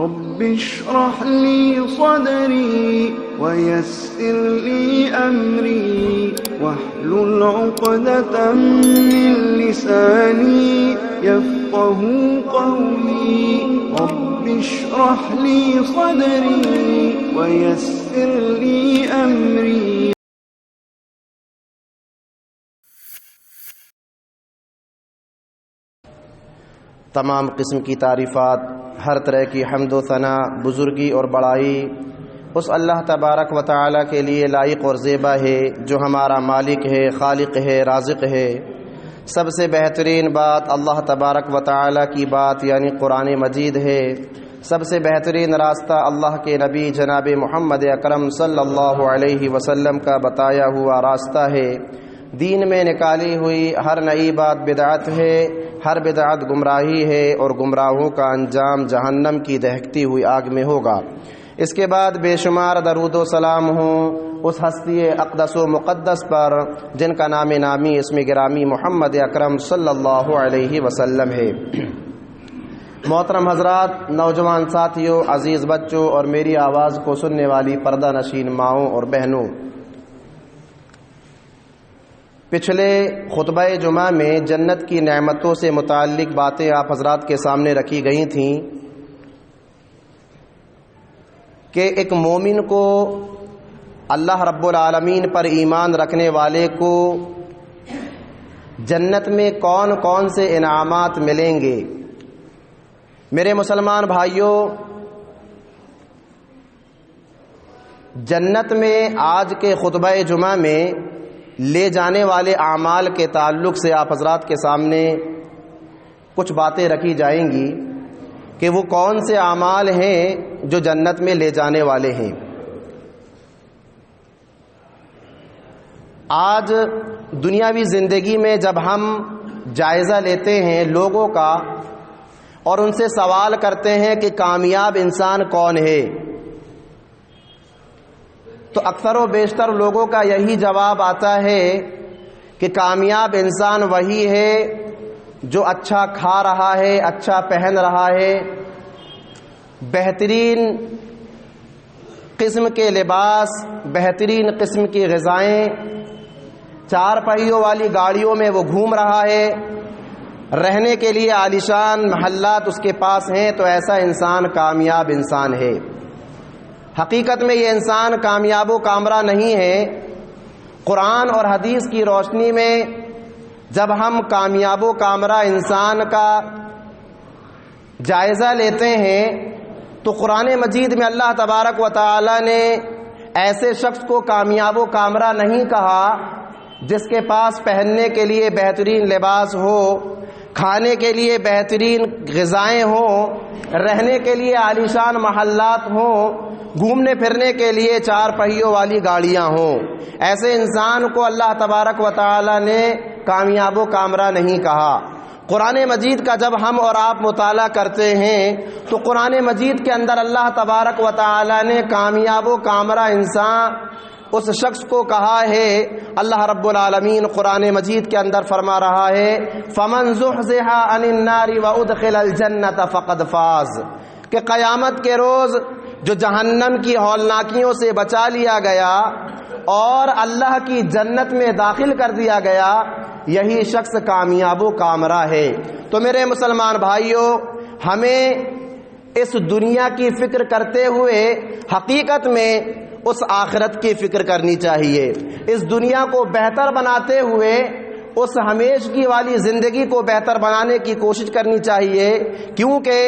رب اشرح لي صدري ويسر لي أمري واحلل عقدة من لساني يفقه قولي رب اشرح لي صدري ويسر لي أمري. تمام قسم کی تعریفات، ہر طرح کی حمد و ثنا، بزرگی اور بڑائی اس اللہ تبارک و تعالی کے لیے لائق اور زیبا ہے جو ہمارا مالک ہے، خالق ہے، رازق ہے۔ سب سے بہترین بات اللہ تبارک و تعالی کی بات یعنی قرآن مجید ہے۔ سب سے بہترین راستہ اللہ کے نبی جناب محمد اکرم صلی اللہ علیہ وسلم کا بتایا ہوا راستہ ہے۔ دین میں نکالی ہوئی ہر نئی بات بدعت ہے، ہر بدعت گمراہی ہے اور گمراہوں کا انجام جہنم کی دہکتی ہوئی آگ میں ہوگا۔ اس کے بعد بے شمار درود و سلام ہوں اس ہستی اقدس و مقدس پر جن کا نام نامی اسم گرامی محمد اکرم صلی اللہ علیہ وسلم ہے۔ محترم حضرات، نوجوان ساتھیوں، عزیز بچوں اور میری آواز کو سننے والی پردہ نشین ماؤں اور بہنوں، پچھلے خطبہ جمعہ میں جنت کی نعمتوں سے متعلق باتیں آپ حضرات کے سامنے رکھی گئی تھیں کہ ایک مومن کو، اللہ رب العالمین پر ایمان رکھنے والے کو جنت میں کون کون سے انعامات ملیں گے۔ میرے مسلمان بھائیوں، جنت میں آج کے خطبہ جمعہ میں لے جانے والے اعمال کے تعلق سے آپ حضرات کے سامنے کچھ باتیں رکھی جائیں گی کہ وہ کون سے اعمال ہیں جو جنت میں لے جانے والے ہیں۔ آج دنیاوی زندگی میں جب ہم جائزہ لیتے ہیں لوگوں کا اور ان سے سوال کرتے ہیں کہ کامیاب انسان کون ہے، تو اکثر و بیشتر لوگوں کا یہی جواب آتا ہے کہ کامیاب انسان وہی ہے جو اچھا کھا رہا ہے، اچھا پہن رہا ہے، بہترین قسم کے لباس، بہترین قسم کی غذائیں، چار پہیوں والی گاڑیوں میں وہ گھوم رہا ہے، رہنے کے لیے عالیشان محلات اس کے پاس ہیں، تو ایسا انسان کامیاب انسان ہے۔ حقیقت میں یہ انسان کامیاب و کامرہ نہیں ہے۔ قرآن اور حدیث کی روشنی میں جب ہم کامیاب و کامرہ انسان کا جائزہ لیتے ہیں تو قرآن مجید میں اللہ تبارک و تعالی نے ایسے شخص کو کامیاب و کامرہ نہیں کہا جس کے پاس پہننے کے لیے بہترین لباس ہو، کھانے کے لیے بہترین غذائیں ہوں، رہنے کے لیے عالیشان محلات ہوں، گھومنے پھرنے کے لیے چار پہیوں والی گاڑیاں ہوں۔ ایسے انسان کو اللہ تبارک و تعالی نے کامیاب و کامرہ نہیں کہا۔ قرآن مجید کا جب ہم اور آپ مطالعہ کرتے ہیں تو قرآن مجید کے اندر اللہ تبارک و تعالی نے کامیاب و کامرہ انسان اس شخص کو کہا ہے۔ اللہ رب العالمین قرآن مجید کے اندر فرما رہا ہے فَمَنْ زُحْزِحَ عَنِ النَّارِ وَأُدْخِلَ الْجَنَّةَ فَقَدْ فَازَ، کہ قیامت کے روز جو جہنم کی ہولناکیوں سے بچا لیا گیا اور اللہ کی جنت میں داخل کر دیا گیا، یہی شخص کامیاب و کامرہ ہے۔ تو میرے مسلمان بھائیوں، ہمیں اس دنیا کی فکر کرتے ہوئے حقیقت میں اس آخرت کی فکر کرنی چاہیے۔ اس دنیا کو بہتر بناتے ہوئے اس ہمیشگی والی زندگی کو بہتر بنانے کی کوشش کرنی چاہیے، کیونکہ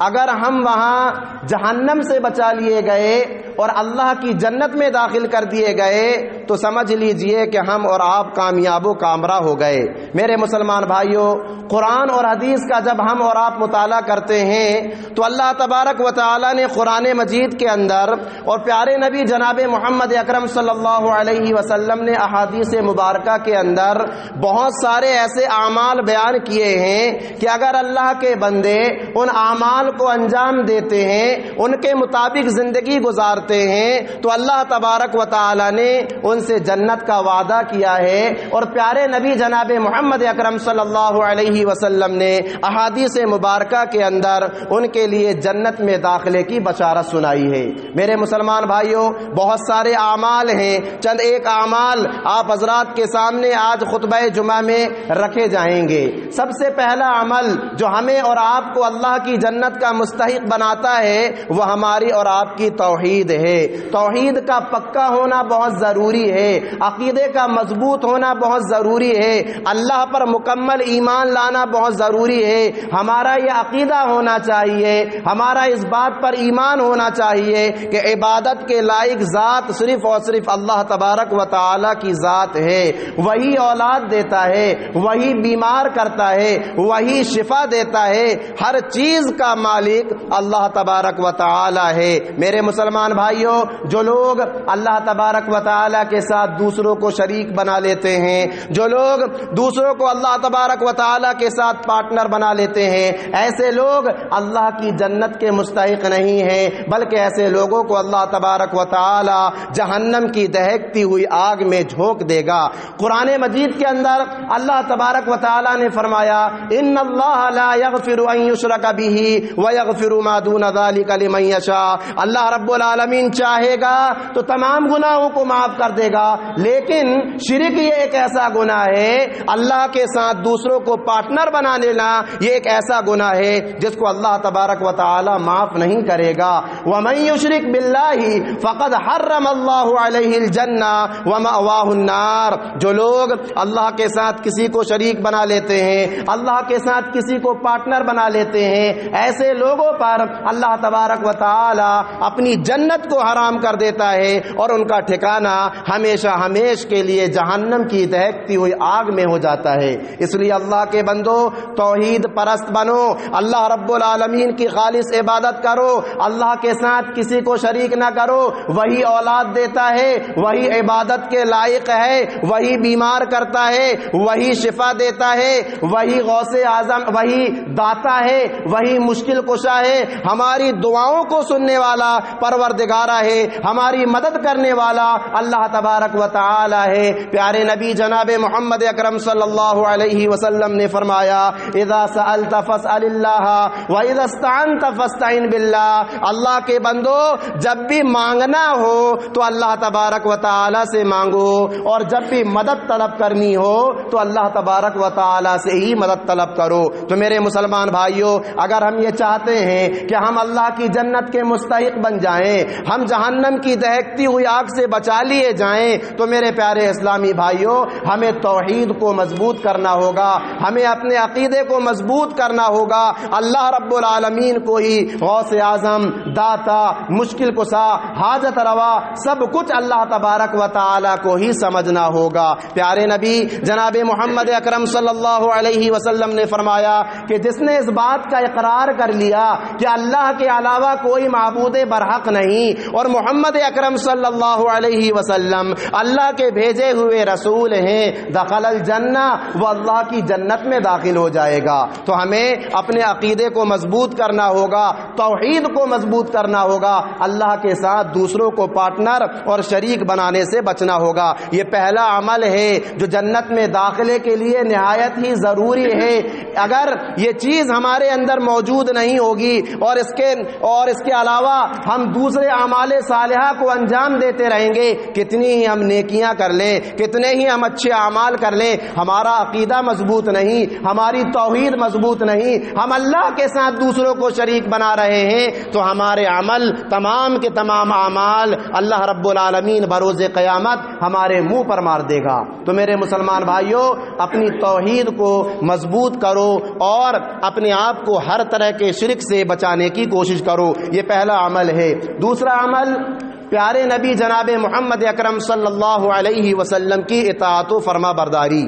اگر ہم وہاں جہنم سے بچا لیے گئے اور اللہ کی جنت میں داخل کر دیے گئے تو سمجھ لیجئے کہ ہم اور آپ کامیاب و کامرہ ہو گئے۔ میرے مسلمان بھائیوں، قرآن اور حدیث کا جب ہم اور آپ مطالعہ کرتے ہیں تو اللہ تبارک و تعالی نے قرآن مجید کے اندر اور پیارے نبی جناب محمد اکرم صلی اللہ علیہ وسلم نے احادیث مبارکہ کے اندر بہت سارے ایسے اعمال بیان کیے ہیں کہ اگر اللہ کے بندے ان اعمال کو انجام دیتے ہیں، ان کے مطابق زندگی گزارتے کرتے ہیں تو اللہ تبارک و تعالی نے ان سے جنت کا وعدہ کیا ہے، اور پیارے نبی جناب محمد اکرم صلی اللہ علیہ وسلم نے احادیث مبارکہ کے اندر ان کے لیے جنت میں داخلے کی بشارت سنائی ہے۔ میرے مسلمان بھائیوں، بہت سارے اعمال ہیں، چند ایک اعمال آپ حضرات کے سامنے آج خطبہ جمعہ میں رکھے جائیں گے۔ سب سے پہلا عمل جو ہمیں اور آپ کو اللہ کی جنت کا مستحق بناتا ہے وہ ہماری اور آپ کی توحید ہے۔ توحید کا پکا ہونا بہت ضروری ہے، عقیدے کا مضبوط ہونا بہت ضروری ہے، اللہ پر مکمل ایمان لانا بہت ضروری ہے۔ ہمارا یہ عقیدہ ہونا چاہیے، ہمارا اس بات پر ایمان ہونا چاہیے کہ عبادت کے لائق ذات صرف اور صرف اللہ تبارک و تعالی کی ذات ہے۔ وہی اولاد دیتا ہے، وہی بیمار کرتا ہے، وہی شفا دیتا ہے، ہر چیز کا مالک اللہ تبارک و تعالی ہے۔ میرے مسلمان بھائیوں، جو لوگ اللہ تبارک و تعالی کے ساتھ دوسروں کو شریک بنا لیتے ہیں، جو لوگ دوسروں کو اللہ تبارک و تعالی کے ساتھ پارٹنر بنا لیتے ہیں، ایسے لوگ اللہ کی جنت کے مستحق نہیں ہیں، بلکہ ایسے لوگوں کو اللہ تبارک و تعالی جہنم کی دہکتی ہوئی آگ میں جھونک دے گا۔ قرآن مجید کے اندر اللہ تبارک و تعالی نے فرمایا، ان اللہ لا یغفر ان یشرک بہ ویغفر ما دون ذلک لمن یشاء۔ اللہ رب العالمین چاہے گا تو تمام گناہوں کو معاف کر دے گا، لیکن شرک یہ ایک ایسا گناہ ہے، اللہ کے ساتھ دوسروں کو پارٹنر بنا لینا یہ ایک ایسا گناہ ہے جس کو اللہ تبارک و تعالی معاف نہیں کرے گا۔ ومن یشرک باللہ فقد حرم اللہ علیہ الجنہ ومأواہ النار۔ جو لوگ اللہ کے ساتھ کسی کو شریک بنا لیتے ہیں، اللہ کے ساتھ کسی کو پارٹنر بنا لیتے ہیں، ایسے لوگوں پر اللہ تبارک و تعالی اپنی جنت کو حرام کر دیتا ہے اور ان کا ٹھکانہ ہمیشہ ہمیش کے لیے جہنم کی دہکتی ہوئی آگ میں ہو جاتا ہے۔ اس لیے اللہ کے بندو، توحید پرست بنو، اللہ رب العالمین کی خالص عبادت کرو، اللہ کے ساتھ کسی کو شریک نہ کرو۔ وہی اولاد دیتا ہے، وہی عبادت کے لائق ہے، وہی بیمار کرتا ہے، وہی شفا دیتا ہے، وہی غوث اعظم، وہی داتا ہے، وہی مشکل کشا ہے، ہماری دعاؤں کو سننے والا پروردگارہ ہے، ہماری مدد کرنے والا اللہ تبارک و تعالی ہے۔ پیارے نبی جناب محمد اکرم صلی اللہ علیہ وسلم نے فرمایا، اذا سألت فاسأل اللہ واذا استعنت فاستعن باللہ۔ اللہ کے بندو، جب بھی مانگنا ہو تو اللہ تبارک و تعالی سے مانگو، اور جب بھی مدد طلب کرنی ہو تو اللہ تبارک و تعالی سے ہی مدد طلب کرو۔ تو میرے مسلمان بھائیوں، اگر ہم یہ چاہتے ہیں کہ ہم اللہ کی جنت کے مستحق بن جائیں، ہم جہنم کی دہکتی ہوئی آگ سے بچا لیے جائیں، تو میرے پیارے اسلامی بھائیوں، ہمیں توحید کو مضبوط کرنا ہوگا، ہمیں اپنے عقیدے کو مضبوط کرنا ہوگا، اللہ رب العالمین کو ہی غوث اعظم، داتا، مشکل کشا، حاجت روا، سب کچھ اللہ تبارک و تعالی کو ہی سمجھنا ہوگا۔ پیارے نبی جناب محمد اکرم صلی اللہ علیہ وسلم نے فرمایا کہ جس نے اس بات کا اقرار کر لیا کہ اللہ کے علاوہ کوئی معبود برحق نہیں اور محمد اکرم صلی اللہ علیہ وسلم اللہ کے بھیجے ہوئے رسول ہیں، دخل الجنہ، وہ اللہ کی جنت میں داخل ہو جائے گا۔ تو ہمیں اپنے عقیدے کو مضبوط کرنا ہوگا، توحید کو مضبوط کرنا ہوگا، اللہ کے ساتھ دوسروں کو پارٹنر اور شریک بنانے سے بچنا ہوگا۔ یہ پہلا عمل ہے جو جنت میں داخلے کے لیے نہایت ہی ضروری ہے۔ اگر یہ چیز ہمارے اندر موجود نہیں ہوگی اور اس کے علاوہ ہم دوسرے اعمال صالحہ کو انجام دیتے رہیں گے، کتنی ہی ہم نیکیاں کر لیں، کتنے ہی ہم اچھے اعمال کر لیں، ہمارا عقیدہ مضبوط نہیں، ہماری توحید مضبوط نہیں، ہم اللہ کے ساتھ دوسروں کو شریک بنا رہے ہیں، تو ہمارے عمل تمام کے تمام اعمال اللہ رب العالمین بروز قیامت ہمارے منہ پر مار دے گا۔ تو میرے مسلمان بھائیوں، اپنی توحید کو مضبوط کرو اور اپنے آپ کو ہر طرح کے شرک سے بچانے کی کوشش کرو، یہ پہلا عمل ہے۔ دوسرا عمل، پیارے نبی جناب محمد اکرم صلی اللہ علیہ وسلم کی اطاعت و فرما برداری،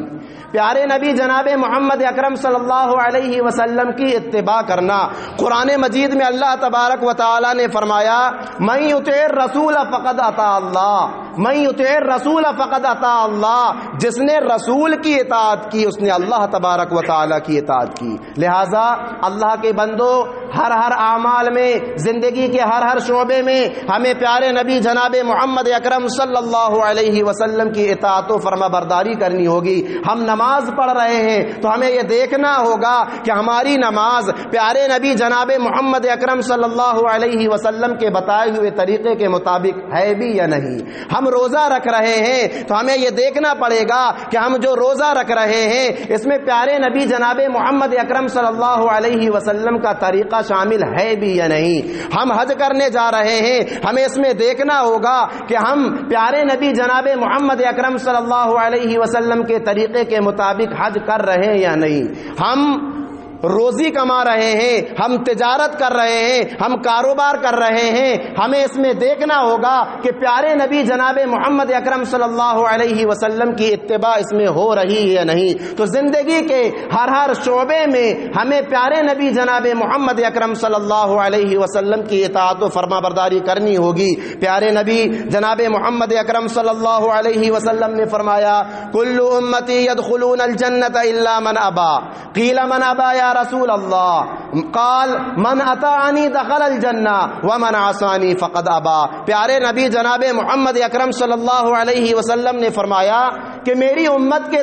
پیارے نبی جناب محمد اکرم صلی اللہ علیہ وسلم کی اتباع کرنا۔ قرآن مجید میں اللہ تبارک و تعالی نے فرمایا، من یطع الرسول فقد اطاع اللہ۔ من یطع الرسول فقد اطاع اللہ، جس نے رسول کی اطاعت کی اس نے اللہ تبارک و تعالی کی اطاعت کی۔ لہٰذا اللہ کے بندو، ہر اعمال میں، زندگی کے ہر شعبے میں ہمیں پیارے نبی جناب محمد اکرم صلی اللہ علیہ وسلم کی اطاعت و فرما برداری کرنی ہوگی۔ ہم نماز پڑھ رہے ہیں تو ہمیں یہ دیکھنا ہوگا کہ ہماری نماز پیارے نبی جناب محمد اکرم صلی اللہ علیہ وسلم کے بتائے ہوئے طریقے کے مطابق ہے بھی یا نہیں۔ ہم روزہ رکھ رہے ہیں تو ہمیں یہ دیکھنا پڑے گا کہ ہم جو روزہ رکھ رہے ہیں اس میں پیارے نبی جناب محمد اکرم صلی اللہ علیہ وسلم کا طریقہ شامل ہے بھی یا نہیں۔ ہم حج کرنے جا رہے ہیں، ہمیں اس میں دیکھنا ہوگا کہ ہم پیارے نبی جناب محمد اکرم صلی اللہ علیہ وسلم کے طریقے کے مطابق حج کر رہے ہیں یا نہیں۔ ہم روزی کما رہے ہیں، ہم تجارت کر رہے ہیں، ہم کاروبار کر رہے ہیں، ہمیں اس میں دیکھنا ہوگا کہ پیارے نبی جناب محمد اکرم صلی اللہ علیہ وسلم کی اتباع اس میں ہو رہی ہے یا نہیں۔ تو زندگی کے ہر شعبے میں ہمیں پیارے نبی جناب محمد اکرم صلی اللہ علیہ وسلم کی اطاعت و فرما برداری کرنی ہوگی۔ پیارے نبی جناب محمد اکرم صلی اللہ علیہ وسلم نے فرمایا کل امتی يدخلون الجنت الا من ابا، قیل من ابا یا رسول اللہ، قال من اطاعنی دخل الجنہ ومن عصانی فقد ابا۔ پیارے نبی جناب محمد اکرم صلی اللہ علیہ وسلم نے فرمایا کہ میری امت کے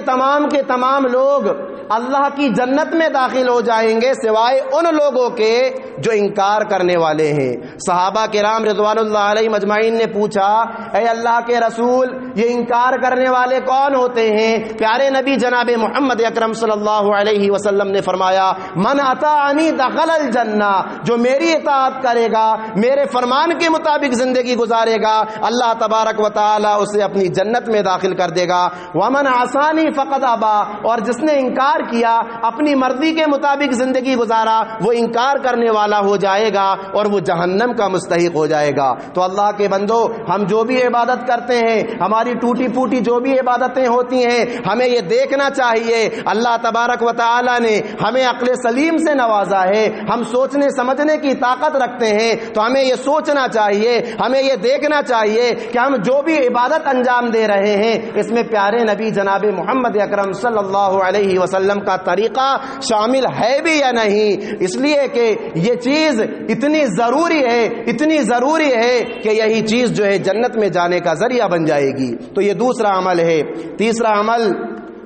تمام لوگ اللہ کی جنت میں داخل ہو جائیں گے سوائے ان لوگوں کے جو انکار کرنے والے ہیں۔ صحابہ کرام رضوان اللہ علیہ مجمعین نے پوچھا اے اللہ کے رسول یہ انکار کرنے والے کون ہوتے ہیں؟ پیارے نبی جناب محمد اکرم صلی اللہ علیہ وسلم نے فرمایا من اطاعنی دخل الجنہ، جو میری اطاعت کرے گا، میرے فرمان کے مطابق زندگی گزارے گا، اللہ تبارک و تعالی اسے اپنی جنت میں داخل کر دے گا۔ ومن عصانی فقد ابا، اور جس نے انکار کیا، اپنی مرضی کے مطابق زندگی گزارا، وہ انکار کرنے والا ہو جائے گا اور وہ جہنم کا مستحق ہو جائے گا۔ تو اللہ کے بندو، ہم جو بھی عبادت کرتے ہیں، ہماری ٹوٹی پھوٹی جو بھی عبادتیں ہوتی ہیں، ہمیں یہ دیکھنا چاہیے اللہ تبارک و تعالی نے ہمیں عقل سلیم سے نوازا ہے، ہم سوچنے سمجھنے کی طاقت رکھتے ہیں، تو ہمیں یہ سوچنا چاہیے، ہمیں یہ دیکھنا چاہیے کہ ہم جو بھی عبادت انجام دے رہے ہیں اس میں پیارے نبی جناب محمد اکرم صلی اللہ علیہ وسلم کا طریقہ شامل ہے بھی یا نہیں۔ اس لیے کہ یہ چیز اتنی ضروری ہے کہ یہی چیز جو ہے جنت میں جانے کا ذریعہ بن جائے گی۔ تو یہ دوسرا عمل ہے۔ تیسرا عمل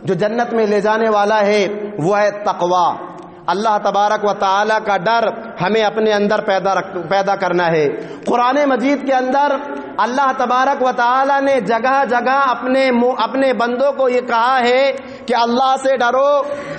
جو جنت میں لے جانے والا ہے وہ ہے تقوی۔ اللہ تبارک و تعالی کا ڈر ہمیں اپنے اندر پیدا کرنا ہے۔ قرآن مجید کے اندر اللہ تبارک و تعالی نے جگہ جگہ اپنے بندوں کو یہ کہا ہے کہ اللہ سے ڈرو،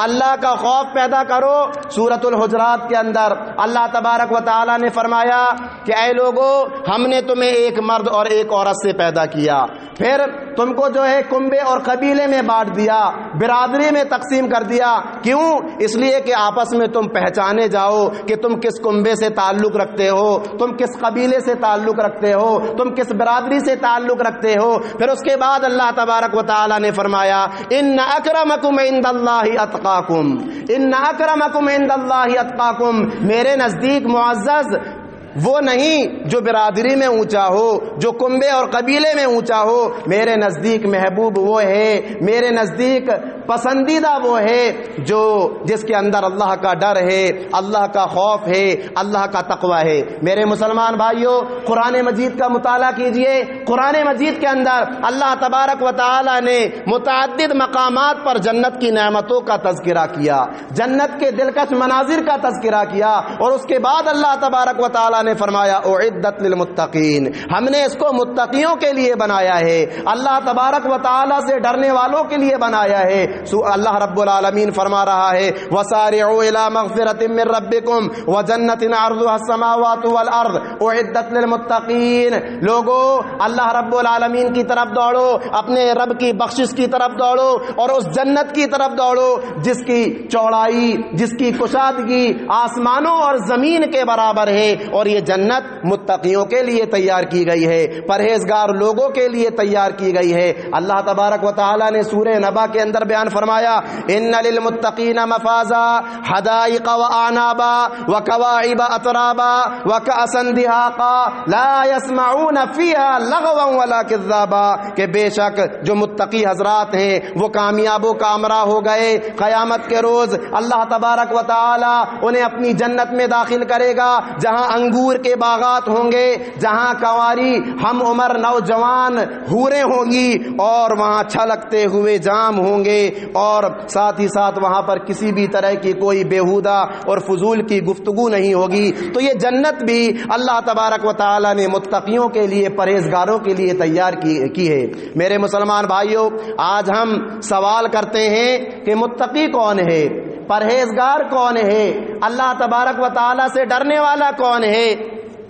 اللہ کا خوف پیدا کرو۔ سورۃ الحجرات کے اندر اللہ تبارک و تعالی نے فرمایا کہ اے لوگو، ہم نے تمہیں ایک مرد اور ایک عورت سے پیدا کیا، پھر تم کو جو ہے کنبے اور قبیلے میں بانٹ دیا، برادری میں تقسیم کر دیا۔ کیوں؟ اس لیے کہ آپس میں تم پہچانے جاؤ کہ تم کس کنبے سے تعلق رکھتے ہو، تم کس قبیلے سے تعلق رکھتے ہو، تم کس برادری سے تعلق رکھتے ہو۔ پھر اس کے بعد اللہ تبارک و تعالی نے فرمایا ان اکرمکم عند اللہ اتقاکم، ان اکرمکم عند اللہ اتقاکم، میرے نزدیک معزز وہ نہیں جو برادری میں اونچا ہو، جو کنبے اور قبیلے میں اونچا ہو، میرے نزدیک محبوب وہ ہے، میرے نزدیک پسندیدہ وہ ہے جو جس کے اندر اللہ کا ڈر ہے، اللہ کا خوف ہے، اللہ کا تقوی ہے۔ میرے مسلمان بھائیوں، قرآن مجید کا مطالعہ کیجئے۔ قرآن مجید کے اندر اللہ تبارک و تعالی نے متعدد مقامات پر جنت کی نعمتوں کا تذکرہ کیا، جنت کے دلکش مناظر کا تذکرہ کیا، اور اس کے بعد اللہ تبارک و تعالی نے فرمایا اعدت للمتقین، ہم نے اس کو متقیوں کے لیے بنایا ہے، اللہ تبارک و تعالی سے ڈرنے والوں کے لیے بنایا ہے۔ اللہ رب العالمین فرما رہا ہے وسارعوا الى مغفرۃ من ربکم وجنۃ عرضها السماوات والارض اعدت للمتقین، لوگو اللہ رب العالمین کی طرف دوڑو، اپنے رب کی بخشش کی طرف دوڑو، اور اس جنت کی طرف دوڑو جس کی چوڑائی، جس کی کشادگی آسمانوں اور زمین کے برابر ہے، اور یہ جنت متقیوں کے لیے تیار کی گئی ہے، پرہیزگار لوگوں کے لیے تیار کی گئی ہے۔ اللہ تبارک و تعالی نے سورہ نبا کے اندر بیان بیان فرمایا ان للمتقین مفازا حدائق واعنابا وکواعب اترابا وکأسا دہاقا لا يسمعون فیہا لغوا ولا کذابا، کہ بے شک جو متقی حضرات ہیں وہ کامیاب و کامرا ہو گئے، قیامت کے روز اللہ تبارک و تعالی انہیں اپنی جنت میں داخل کرے گا جہاں انگور کے باغات ہوں گے، جہاں کنواری ہم عمر نوجوان حوریں ہوں گی اور وہاں چھلکتے ہوئے جام ہوں گے، اور ساتھ ہی ساتھ وہاں پر کسی بھی طرح کی کوئی بیہودہ اور فضول کی گفتگو نہیں ہوگی۔ تو یہ جنت بھی اللہ تبارک و تعالی نے متقیوں کے لیے، پرہیزگاروں کے لیے تیار کی ہے۔ میرے مسلمان بھائیوں، آج ہم سوال کرتے ہیں کہ متقی کون ہے، پرہیزگار کون ہے، اللہ تبارک و تعالی سے ڈرنے والا کون ہے؟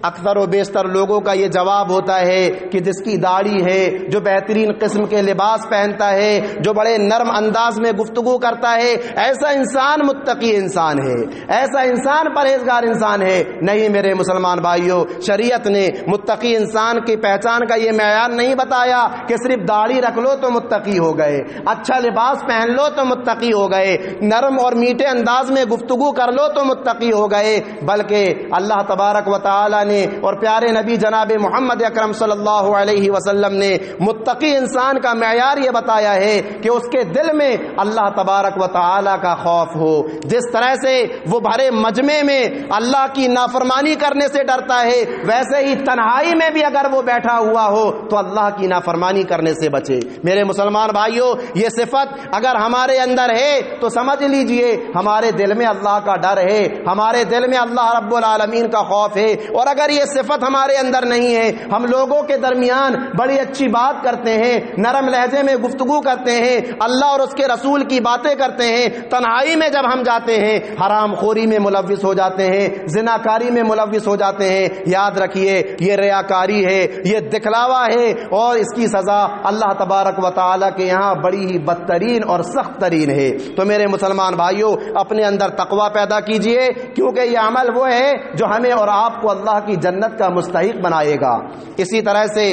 اکثر و بیشتر لوگوں کا یہ جواب ہوتا ہے کہ جس کی داڑھی ہے، جو بہترین قسم کے لباس پہنتا ہے، جو بڑے نرم انداز میں گفتگو کرتا ہے، ایسا انسان متقی انسان ہے، ایسا انسان پرہیزگار انسان ہے۔ نہیں میرے مسلمان بھائیوں، شریعت نے متقی انسان کی پہچان کا یہ معیار نہیں بتایا کہ صرف داڑھی رکھ لو تو متقی ہو گئے، اچھا لباس پہن لو تو متقی ہو گئے، نرم اور میٹھے انداز میں گفتگو کر لو تو متقی ہو گئے، بلکہ اللہ تبارک و تعالی اور پیارے نبی جناب محمد اکرم صلی اللہ علیہ وسلم نے متقی انسان کا معیار یہ بتایا ہے کہ اس کے دل میں اللہ تبارک و تعالی کا خوف ہو۔ جس طرح سے وہ بھرے مجمع میں اللہ کی نافرمانی کرنے سے ڈرتا ہے، ویسے ہی تنہائی میں بھی اگر وہ بیٹھا ہوا ہو تو اللہ کی نافرمانی کرنے سے بچے۔ میرے مسلمان بھائیوں، یہ صفت اگر ہمارے اندر ہے تو سمجھ لیجئے ہمارے دل میں اللہ کا ڈر ہے، ہمارے دل میں اللہ رب العالمین کا خوف ہے۔ اور اگر یہ صفت ہمارے اندر نہیں ہے، ہم لوگوں کے درمیان بڑی اچھی بات کرتے ہیں، نرم لہجے میں گفتگو کرتے ہیں، اللہ اور اس کے رسول کی باتیں کرتے ہیں، تنہائی میں جب ہم جاتے ہیں حرام خوری میں ملوث ہو جاتے ہیں، زناکاری میں ملوث ہو جاتے ہیں، یاد رکھیے یہ ریاکاری ہے، یہ دکھلاوا ہے، اور اس کی سزا اللہ تبارک و تعالی کے یہاں بڑی ہی بدترین اور سخت ترین ہے۔ تو میرے مسلمان بھائیوں، اپنے اندر تقوی پیدا کیجئے، کیونکہ یہ عمل وہ ہے جو ہمیں اور آپ کو اللہ کی جنت کا مستحق بنائے گا۔ اسی طرح سے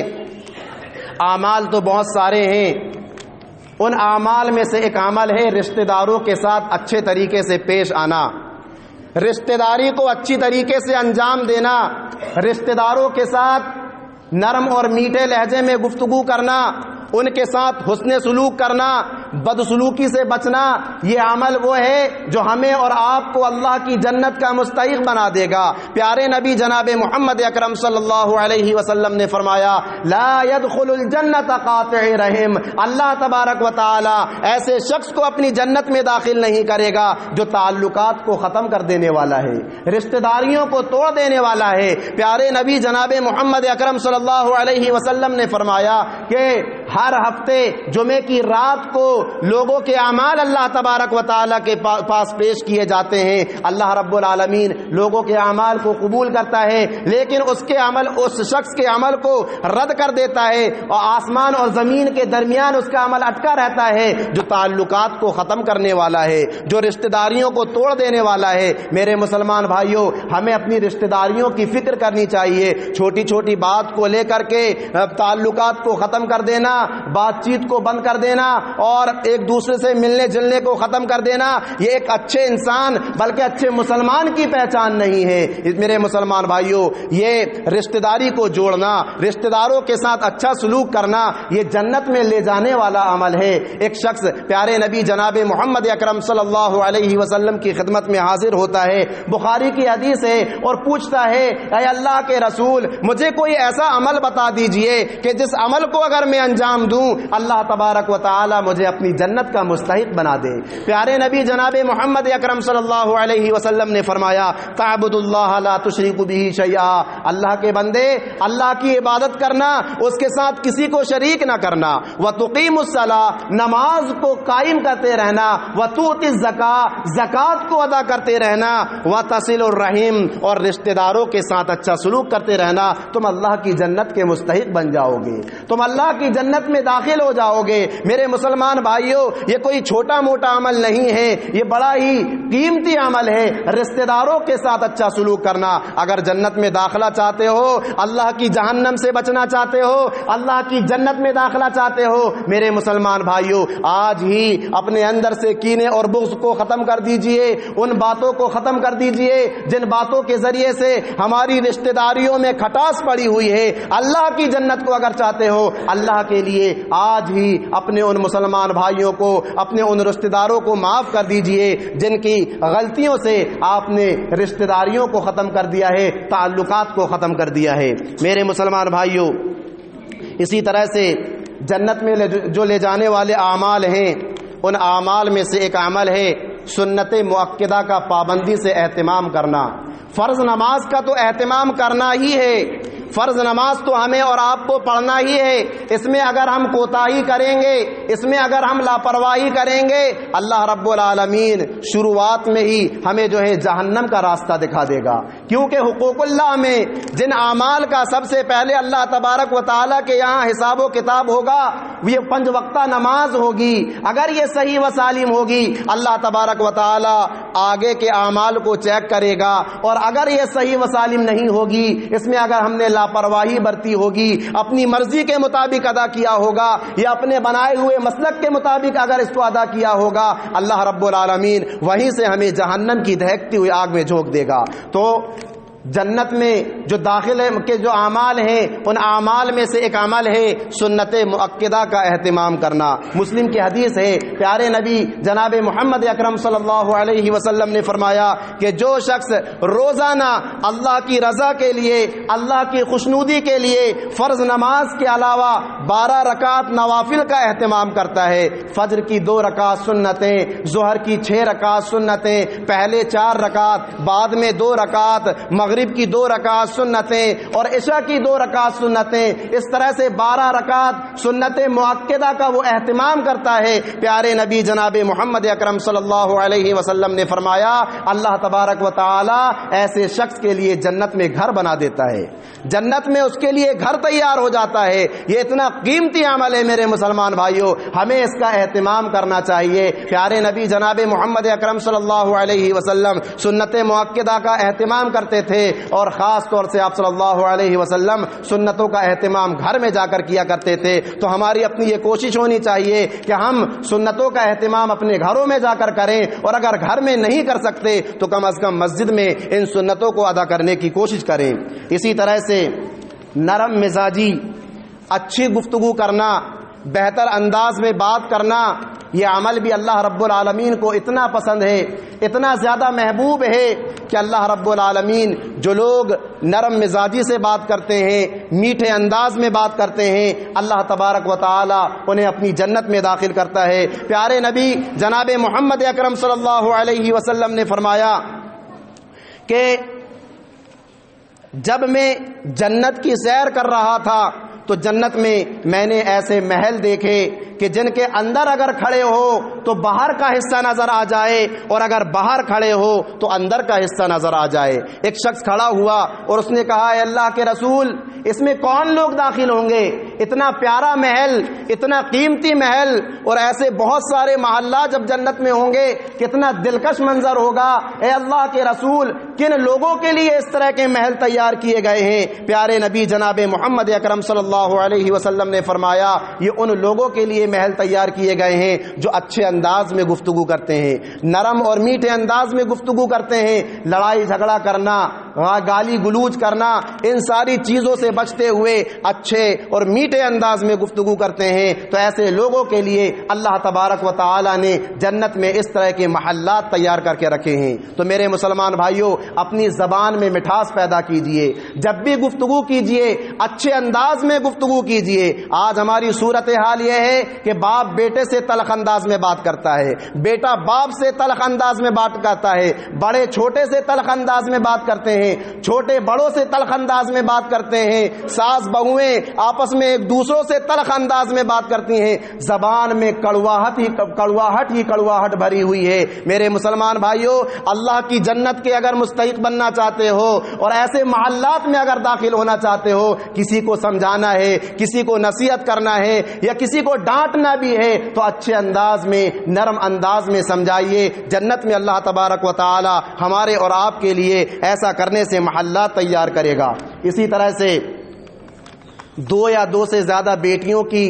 اعمال تو بہت سارے ہیں، ان اعمال میں سے ایک عمل ہے رشتہ داروں کے ساتھ اچھے طریقے سے پیش آنا، رشتہ داری کو اچھی طریقے سے انجام دینا، رشتہ داروں کے ساتھ نرم اور میٹھے لہجے میں گفتگو کرنا، ان کے ساتھ حسن سلوک کرنا، بدسلوکی سے بچنا، یہ عمل وہ ہے جو ہمیں اور آپ کو اللہ کی جنت کا مستحق بنا دے گا۔ پیارے نبی جناب محمد اکرم صلی اللہ علیہ وسلم نے فرمایا لا يدخل الجنت قاطع رحم، اللہ تبارک و تعالی ایسے شخص کو اپنی جنت میں داخل نہیں کرے گا جو تعلقات کو ختم کر دینے والا ہے، رشتہ داریوں کو توڑ دینے والا ہے۔ پیارے نبی جناب محمد اکرم صلی اللہ علیہ وسلم نے فرمایا کہ ہر ہفتے جمعے کی رات کو لوگوں کے اعمال اللہ تبارک و تعالیٰ کے پاس پیش کیے جاتے ہیں، اللہ رب العالمین لوگوں کے اعمال کو قبول کرتا ہے، لیکن اس کے عمل، اس شخص کے عمل کو رد کر دیتا ہے، اور آسمان اور زمین کے درمیان اس کا عمل اٹکا رہتا ہے جو تعلقات کو ختم کرنے والا ہے، جو رشتہ داریوں کو توڑ دینے والا ہے۔ میرے مسلمان بھائیوں، ہمیں اپنی رشتہ داریوں کی فکر کرنی چاہیے، چھوٹی چھوٹی بات کو لے کر کے تعلقات کو ختم کر دینا، بات چیت کو بند کر دینا اور ایک دوسرے سے ملنے جلنے کو ختم کر دینا، یہ ایک اچھے انسان بلکہ اچھے مسلمان کی پہچان نہیں ہے۔ میرے مسلمان بھائیوں، یہ رشتہ داری کو جوڑنا، رشتہ داروں کے ساتھ اچھا سلوک کرنا، یہ جنت میں لے جانے والا عمل ہے۔ ایک شخص پیارے نبی جناب محمد اکرم صلی اللہ علیہ وسلم کی خدمت میں حاضر ہوتا ہے، بخاری کی حدیث ہے، اور پوچھتا ہے اے اللہ کے رسول، مجھے کوئی ایسا عمل بتا دیجئے کہ جس عمل کو اگر میں انجام دوں اللہ تبارک و تعالی مجھے اپنی جنت کا مستحق بنا دے۔ پیارے نبی جناب محمد اکرم صلی اللہ علیہ وسلم نے فرمایا تعبد اللہ لا تشرک به شیئا، اللہ کے بندے اللہ کی عبادت کرنا، اس کے ساتھ کسی کو شریک نہ کرنا، وتقیم الصلاۃ، نماز کو قائم کرتے رہنا، وتؤتی الزکاۃ، زکات کو ادا کرتے رہنا، وتصل الرحم، اور رشتہ داروں کے ساتھ اچھا سلوک کرتے رہنا، تم اللہ کی جنت کے مستحق بن جاؤ گے، تم اللہ کی جنت جنت میں داخل ہو جاؤ گے۔ میرے مسلمان بھائیوں، یہ کوئی چھوٹا موٹا عمل نہیں ہے، یہ بڑا ہی قیمتی عمل ہے، رشتہ داروں کے ساتھ اچھا سلوک کرنا۔ اگر جنت میں داخلہ چاہتے ہو، اللہ کی جہنم سے بچنا چاہتے ہو، اللہ کی جنت میں داخلہ چاہتے ہو، میرے مسلمان بھائیوں آج ہی اپنے اندر سے کینے اور بغض کو ختم کر دیجئے، ان باتوں کو ختم کر دیجئے جن باتوں کے ذریعے سے ہماری رشتہ داریوں میں کھٹاس پڑی ہوئی ہے۔ اللہ کی جنت کو اگر چاہتے ہو، اللہ کے لیے آج ہی اپنے ان مسلمان بھائیوں کو، اپنے ان رشتہ داروں کو معاف کر دیجئے جن کی غلطیوں سے آپ نے رشتہ داریوں کو ختم کر دیا ہے، تعلقات کو ختم کر دیا ہے۔ میرے مسلمان بھائیوں، اسی طرح سے جنت میں جو لے جانے والے اعمال ہیں، ان اعمال میں سے ایک عمل ہے سنت مؤکدہ کا پابندی سے اہتمام کرنا۔ فرض نماز کا تو اہتمام کرنا ہی ہے، فرض نماز تو ہمیں اور آپ کو پڑھنا ہی ہے۔ اس میں اگر ہم کوتاہی کریں گے، اس میں اگر ہم لاپرواہی کریں گے، اللہ رب العالمین شروعات میں ہی ہمیں جو ہے جہنم کا راستہ دکھا دے گا، کیونکہ حقوق اللہ میں جن اعمال کا سب سے پہلے اللہ تبارک و تعالیٰ کے یہاں حساب و کتاب ہوگا، یہ 5 وقتہ نماز ہوگی۔ اگر یہ صحیح و سالم ہوگی، اللہ تبارک و تعالیٰ آگے کے اعمال کو چیک کرے گا، اور اگر یہ صحیح و سالم نہیں ہوگی، اس میں اگر ہم نے لاپرواہی برتی ہوگی، اپنی مرضی کے مطابق ادا کیا ہوگا، یا اپنے بنائے ہوئے مسلک کے مطابق اگر اس کو ادا کیا ہوگا، اللہ رب العالمین وہیں سے ہمیں جہنم کی دہکتی ہوئی آگ میں جھونک دے گا۔ تو جنت میں جو داخلے کے جو اعمال ہیں، ان اعمال میں سے ایک عمل ہے سنت مؤکدہ کا اہتمام کرنا۔ مسلم کی حدیث ہے، پیارے نبی جناب محمد اکرم صلی اللہ علیہ وسلم نے فرمایا کہ جو شخص روزانہ اللہ کی رضا کے لیے، اللہ کی خوشنودی کے لیے فرض نماز کے علاوہ 12 رکعت نوافل کا اہتمام کرتا ہے، فجر کی 2 رکعت سنتیں، ظہر کی 6 رکعت سنتیں، پہلے 4 رکعت، بعد میں 2 رکعت، مغرب کی 2 رکعت سنتیں اور عشاء کی 2 رکعت سنتیں، اس طرح سے 12 رکعت سنت مؤکدہ کا وہ اہتمام کرتا ہے۔ پیارے نبی جناب محمد اکرم صلی اللہ علیہ وسلم نے فرمایا اللہ تبارک و تعالی ایسے شخص کے لیے جنت میں گھر بنا دیتا ہے، جنت میں اس کے لیے گھر تیار ہو جاتا ہے۔ یہ اتنا قیمتی عمل ہے میرے مسلمان بھائیوں، ہمیں اس کا اہتمام کرنا چاہیے۔ پیارے نبی جناب محمد اکرم صلی اللہ علیہ وسلم سنت مؤکدہ کا اہتمام کرتے تھے، اور خاص طور سے آپ صلی اللہ علیہ وسلم سنتوں کا اہتمام گھر میں جا کر کیا کرتے تھے۔ تو ہماری اپنی یہ کوشش ہونی چاہیے کہ ہم سنتوں کا اہتمام اپنے گھروں میں جا کر کریں، اور اگر گھر میں نہیں کر سکتے تو کم از کم مسجد میں ان سنتوں کو ادا کرنے کی کوشش کریں۔ اسی طرح سے نرم مزاجی، اچھی گفتگو کرنا، بہتر انداز میں بات کرنا، یہ عمل بھی اللہ رب العالمین کو اتنا پسند ہے، اتنا زیادہ محبوب ہے کہ اللہ رب العالمین جو لوگ نرم مزاجی سے بات کرتے ہیں، میٹھے انداز میں بات کرتے ہیں، اللہ تبارک و تعالی انہیں اپنی جنت میں داخل کرتا ہے۔ پیارے نبی جناب محمد اکرم صلی اللہ علیہ وسلم نے فرمایا کہ جب میں جنت کی سیر کر رہا تھا تو جنت میں نے ایسے محل دیکھے کہ جن کے اندر اگر کھڑے ہو تو باہر کا حصہ نظر آ جائے، اور اگر باہر کھڑے ہو تو اندر کا حصہ نظر آ جائے۔ ایک شخص کھڑا ہوا اور اس نے کہا اے اللہ کے رسول، اس میں کون لوگ داخل ہوں گے؟ اتنا پیارا محل، اتنا قیمتی محل، اور ایسے بہت سارے محلات جب جنت میں ہوں گے، کتنا دلکش منظر ہوگا۔ اے اللہ کے رسول، کن لوگوں کے لیے اس طرح کے محل تیار کیے گئے ہیں؟ پیارے نبی جناب محمد اکرم صلی اللہ علیہ وسلم نے فرمایا یہ ان لوگوں کے لیے محل تیار کیے گئے ہیں جو اچھے انداز میں گفتگو کرتے ہیں، نرم اور میٹھے انداز میں گفتگو کرتے ہیں، لڑائی جھگڑا کرنا، گالی گلوچ کرنا، ان ساری چیزوں سے بچتے ہوئے اچھے اور میٹھے انداز میں گفتگو کرتے ہیں۔ تو ایسے لوگوں کے لیے اللہ تبارک و تعالی نے جنت میں اس طرح کے محلات تیار کر کے رکھے ہیں۔ تو میرے مسلمان بھائیوں، اپنی زبان میں مٹھاس پیدا کیجئے، جب بھی گفتگو کیجئے اچھے انداز میں گفتگو کیجئے۔ آج ہماری صورتحال یہ ہے کہ باپ بیٹے سے تلخ انداز میں بات کرتا ہے، بیٹا باپ سے تلخ انداز میں بات کرتا ہے، بڑے چھوٹے سے تلخ انداز میں بات کرتے ہیں، چھوٹے بڑوں سے تلخ انداز میں بات کرتے ہیں، ساس بہویں آپس میں ایک دوسروں سے تلخ انداز میں بات کرتی ہیں، زبان میں کڑواہٹ ہی کڑواہٹ بھری ہوئی ہے۔ میرے مسلمان بھائیوں، اللہ کی جنت کے اگر مستحق بننا چاہتے ہو اور ایسے محلات میں اگر داخل ہونا چاہتے ہو، کسی کو سمجھانا ہے، کسی کو نصیحت کرنا ہے یا کسی کو ڈانٹنا بھی ہے تو اچھے انداز میں، نرم انداز میں سمجھائیے۔ جنت میں اللہ تبارک و تعالی ہمارے اور آپ کے لیے ایسا کرنے سے محلات تیار کرے گا۔ اسی طرح سے دو یا دو سے زیادہ بیٹیوں کی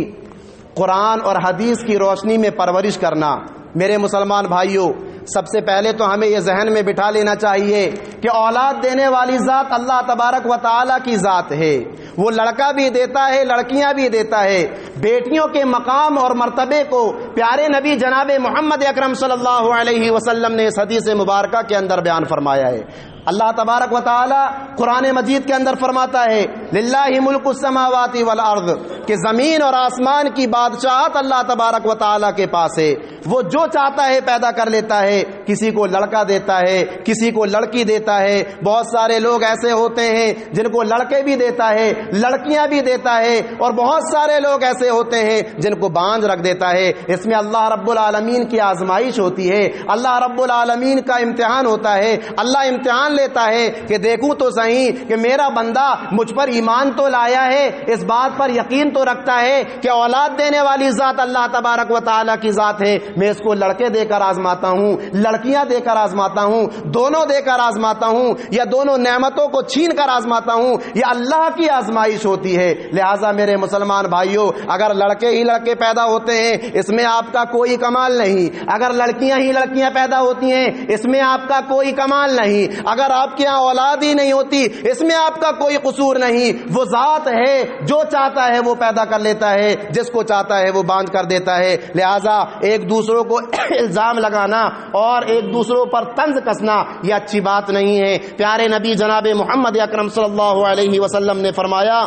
قرآن اور حدیث کی روشنی میں پرورش کرنا۔ میرے مسلمان بھائیوں، سب سے پہلے تو ہمیں یہ ذہن میں بٹھا لینا چاہیے کہ اولاد دینے والی ذات اللہ تبارک و تعالی کی ذات ہے۔ وہ لڑکا بھی دیتا ہے، لڑکیاں بھی دیتا ہے۔ بیٹیوں کے مقام اور مرتبے کو پیارے نبی جناب محمد اکرم صلی اللہ علیہ وسلم نے اس حدیث مبارکہ کے اندر بیان فرمایا ہے۔ اللہ تبارک و تعالی قرآن مجید کے اندر فرماتا ہے للہ ملک السماوات والارض، کہ زمین اور آسمان کی بادشاہت اللہ تبارک و تعالی کے پاس ہے۔ وہ جو چاہتا ہے پیدا کر لیتا ہے، کسی کو لڑکا دیتا ہے، کسی کو لڑکی دیتا ہے۔ بہت سارے لوگ ایسے ہوتے ہیں جن کو لڑکے بھی دیتا ہے، لڑکیاں بھی دیتا ہے، اور بہت سارے لوگ ایسے ہوتے ہیں جن کو بانجھ رکھ دیتا ہے۔ اس میں اللہ رب العالمین کی آزمائش ہوتی ہے، اللہ رب العالمین کا امتحان ہوتا ہے۔ اللہ امتحان لیتا ہے کہ دیکھوں تو صحیح کہ میرا بندہ مجھ پر ایمان تو لایا ہے، اس بات پر یقین تو رکھتا ہے کہ اولاد دینے والی ذات اللہ تبارک و تعالی کی ذات ہے۔ میں اس کو لڑکے دے کر آزماتا ہوں، لڑکیاں دے کر آزماتا ہوں، دونوں دے کر آزماتا ہوں، یا دونوں نعمتوں کو چھین کر آزماتا ہوں، یہ اللہ کی آزمائش ہوتی ہے۔ لہٰذا میرے مسلمان بھائیوں، اگر لڑکے ہی لڑکے پیدا ہوتے ہیں اس میں آپ کا کوئی کمال نہیں، اگر لڑکیاں ہی لڑکیاں پیدا ہوتی ہیں اس میں آپ کا کوئی کمال نہیں، اگر آپ کے یہاں اولاد ہی نہیں ہوتی اس میں آپ کا کوئی قصور نہیں۔ وہ ذات ہے جو چاہتا ہے وہ پیدا کر لیتا ہے، جس کو چاہتا ہے وہ باندھ کر دیتا ہے۔ لہٰذا ایک دوسروں کو الزام لگانا اور ایک دوسروں پر طنز کسنا یہ اچھی بات نہیں ہے۔ پیارے نبی جناب محمد اکرم صلی اللہ علیہ وسلم نے فرمایا،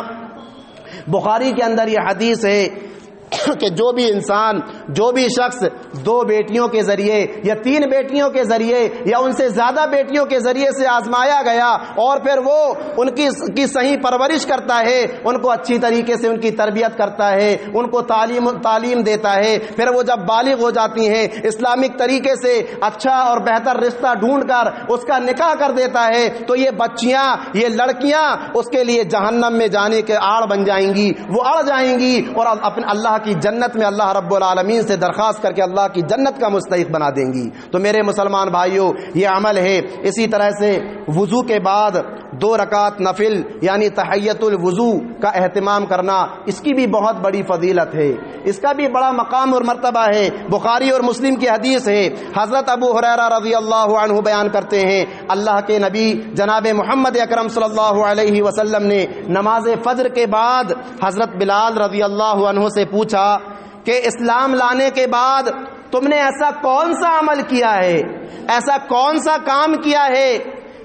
بخاری کے اندر یہ حدیث ہے کہ جو بھی انسان، جو بھی شخص دو بیٹیوں کے ذریعے یا تین بیٹیوں کے ذریعے یا ان سے زیادہ بیٹیوں کے ذریعے سے آزمایا گیا اور پھر وہ ان کی صحیح پرورش کرتا ہے، ان کو اچھی طریقے سے ان کی تربیت کرتا ہے، ان کو تعلیم دیتا ہے، پھر وہ جب بالغ ہو جاتی ہیں اسلامک طریقے سے اچھا اور بہتر رشتہ ڈھونڈ کر اس کا نکاح کر دیتا ہے، تو یہ بچیاں، یہ لڑکیاں اس کے لیے جہنم میں جانے کے آڑ بن جائیں گی، وہ اڑ جائیں گی اور اپنے اللہ کی جنت میں اللہ رب العالمین سے درخواست کر کے اللہ کی جنت کا مستحق بنا دیں گی۔ تو میرے مسلمان بھائیوں، یہ عمل ہے۔ اسی طرح سے وضو کے بعد 2 رکعت نفل یعنی تحیۃ الوضو کا اہتمام کرنا، اس کی بھی بہت بڑی فضیلت ہے، اس کا بھی بڑا مقام اور مرتبہ ہے۔ بخاری اور مسلم کی حدیث ہے، حضرت ابو ہریرہ رضی اللہ عنہ بیان کرتے ہیں اللہ کے نبی جناب محمد اکرم صلی اللہ علیہ وسلم نے نماز فجر کے بعد حضرت بلال رضی اللہ عنہ سے پوچھا کہ اسلام لانے کے بعد تم نے ایسا کون سا عمل کیا ہے، ایسا کون سا کام کیا ہے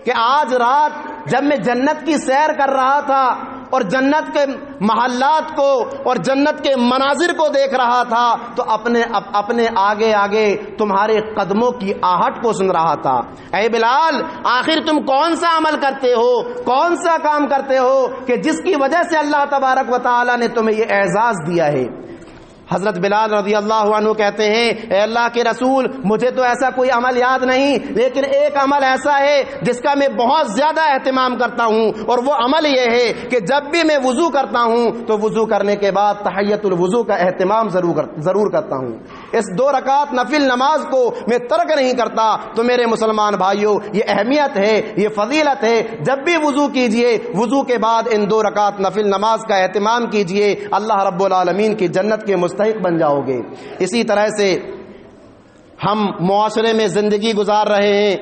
کہ آج رات جب میں جنت کی سیر کر رہا تھا اور جنت کے محلات کو اور جنت کے مناظر کو دیکھ رہا تھا تو اپنے آگے آگے تمہارے قدموں کی آہٹ کو سن رہا تھا۔ اے بلال، آخر تم کون سا عمل کرتے ہو، کون سا کام کرتے ہو کہ جس کی وجہ سے اللہ تبارک و تعالی نے تمہیں یہ اعزاز دیا ہے؟ حضرت بلال رضی اللہ عنہ کہتے ہیں اے اللہ کے رسول، مجھے تو ایسا کوئی عمل یاد نہیں، لیکن ایک عمل ایسا ہے جس کا میں بہت زیادہ اہتمام کرتا ہوں، اور وہ عمل یہ ہے کہ جب بھی میں وضو کرتا ہوں تو وضو کرنے کے بعد تحیۃ الوضو کا اہتمام ضرور کرتا ہوں۔ اس 2 رکعت نفل نماز کو میں ترک نہیں کرتا۔ تو میرے مسلمان بھائیوں، یہ اہمیت ہے، یہ فضیلت ہے، جب بھی وضو کیجئے وضو کے بعد ان 2 رکعت نفل نماز کا اہتمام کیجئے، اللہ رب العالمین کی جنت کے مستحق بن جاؤ گے۔ اسی طرح سے ہم معاشرے میں زندگی گزار رہے ہیں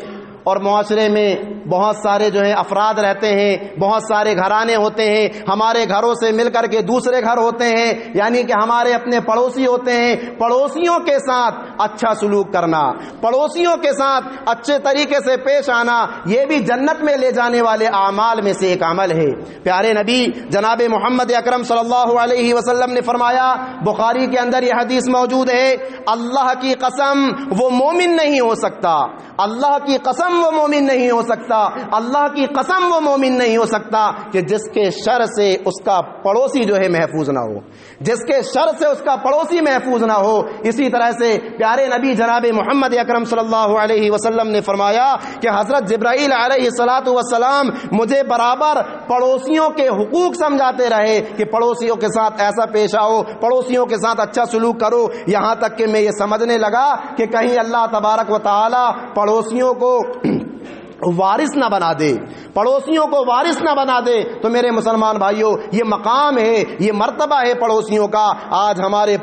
اور معاشرے میں بہت سارے جو ہیں افراد رہتے ہیں، بہت سارے گھرانے ہوتے ہیں، ہمارے گھروں سے مل کر کے دوسرے گھر ہوتے ہیں، یعنی کہ ہمارے اپنے پڑوسی ہوتے ہیں۔ پڑوسیوں کے ساتھ اچھا سلوک کرنا، پڑوسیوں کے ساتھ اچھے طریقے سے پیش آنا، یہ بھی جنت میں لے جانے والے اعمال میں سے ایک عمل ہے۔ پیارے نبی جناب محمد اکرم صلی اللہ علیہ وسلم نے فرمایا، بخاری کے اندر یہ حدیث موجود ہے، اللہ کی قسم وہ مومن نہیں ہو سکتا، اللہ کی قسم وہ مومن نہیں ہو سکتا سکتا, اللہ کی قسم وہ مومن نہیں ہو سکتا کہ جس کے شر سے اس کا پڑوسی جو ہے محفوظ نہ ہو, جس کے شر سے اس کا پڑوسی محفوظ نہ ہو. اسی طرح سے پیارے نبی جناب محمد اکرم صلی اللہ علیہ وسلم نے فرمایا کہ حضرت جبرائیل علیہ الصلاۃ والسلام مجھے برابر پڑوسیوں کے حقوق سمجھاتے رہے کہ پڑوسیوں کے ساتھ ایسا پیش آؤ, پڑوسیوں کے ساتھ اچھا سلوک کرو, یہاں تک کہ میں یہ سمجھنے لگا کہ کہیں اللہ تبارک و تعالی پڑوسیوں کو وارث نہ بنا دے, پڑوسیوں کو وارث نہ بنا دے. تو میرے مسلمان بھائیوں, یہ مقام ہے, یہ مرتبہ ہے پڑوسیوں کا. آج ہمارے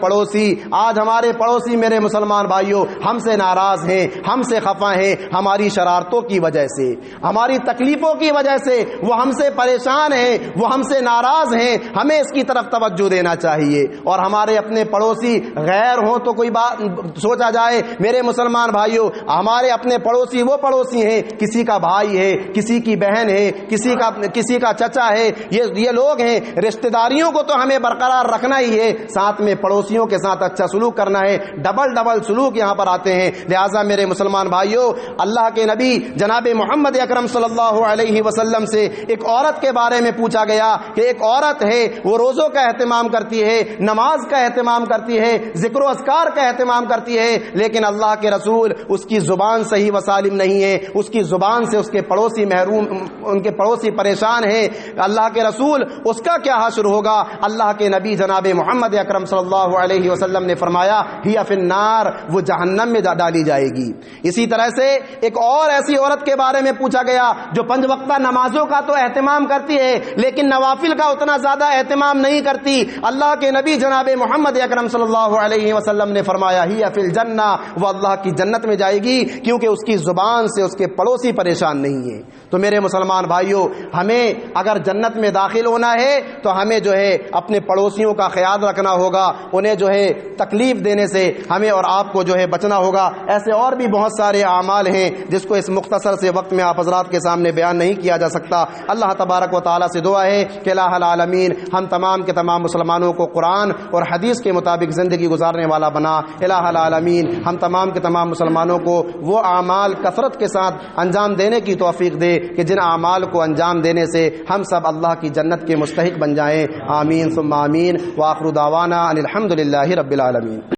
پڑوسی میرے مسلمان بھائیوں ہم سے ناراض ہیں, ہم سے خفا ہیں, ہماری شرارتوں کی وجہ سے, ہماری تکلیفوں کی وجہ سے وہ ہم سے پریشان ہیں, وہ ہم سے ناراض ہیں. ہمیں اس کی طرف توجہ دینا چاہیے. اور ہمارے اپنے پڑوسی غیر ہوں تو کوئی بات سوچا جائے. میرے مسلمان بھائیوں, ہمارے اپنے پڑوسی وہ پڑوسی ہیں, کسی کا بھائی ہے, کسی کی بہن ہے, کسی کا چچا ہے, یہ لوگ ہیں. رشتہ داریوں کو تو ہمیں برقرار رکھنا ہی ہے, ساتھ میں پڑوسیوں کے ساتھ اچھا سلوک کرنا ہے. ڈبل سلوک یہاں پر آتے ہیں. لہٰذا میرے مسلمان بھائیوں, اللہ کے نبی جناب محمد اکرم صلی اللہ علیہ وسلم سے ایک عورت کے بارے میں پوچھا گیا کہ ایک عورت ہے, وہ روزوں کا اہتمام کرتی ہے, نماز کا اہتمام کرتی ہے, ذکر و اذکار کا اہتمام کرتی ہے, لیکن اللہ کے رسول اس کی زبان صحیح و سالم نہیں ہے, اس کی زبان سے اس کے پڑوسی محروم, ان کے پڑوسی پریشان ہیں. اللہ کے رسول اس کا کیا حشر ہوگا؟ اللہ کے نبی جناب محمد اکرم صلی اللہ علیہ وسلم نے فرمایا ہی فی النار, وہ جہنم میں ڈالی جائے گی. اسی طرح سے ایک اور ایسی عورت کے بارے میں پوچھا گیا جو 5 وقتہ نمازوں کا تو اہتمام کرتی ہے لیکن نوافل کا اتنا زیادہ اہتمام نہیں کرتی. اللہ کے نبی جناب محمد اکرم صلی اللہ علیہ وسلم نے فرمایا ہی فی الجنہ, وہ اللہ کی جنت میں جائے گی کیونکہ اس کی زبان سے اس کے پڑوسی پریشان نہیں ہے. تو میرے مسلمان بھائیوں, ہمیں اگر جنت میں داخل ہونا ہے تو ہمیں جو ہے اپنے پڑوسیوں کا خیال رکھنا ہوگا, انہیں جو ہے تکلیف دینے سے ہمیں اور آپ کو جو ہے بچنا ہوگا. ایسے اور بھی بہت سارے اعمال ہیں جس کو اس مختصر سے وقت میں آپ حضرات کے سامنے بیان نہیں کیا جا سکتا. اللہ تبارک و تعالیٰ سے دعا ہے کہ الہ العالمین ہم تمام کے تمام مسلمانوں کو قرآن اور حدیث کے مطابق زندگی گزارنے والا بنا. الہ العالمین ہم تمام کے تمام مسلمانوں کو وہ اعمال کثرت کے ساتھ انجام دینے کی توفیق دے کہ جن اعمال کو انجام دینے سے ہم سب اللہ کی جنت کے مستحق بن جائیں. آمین ثم آمین. وآخر دعوانا ان الحمد للہ رب العالمین.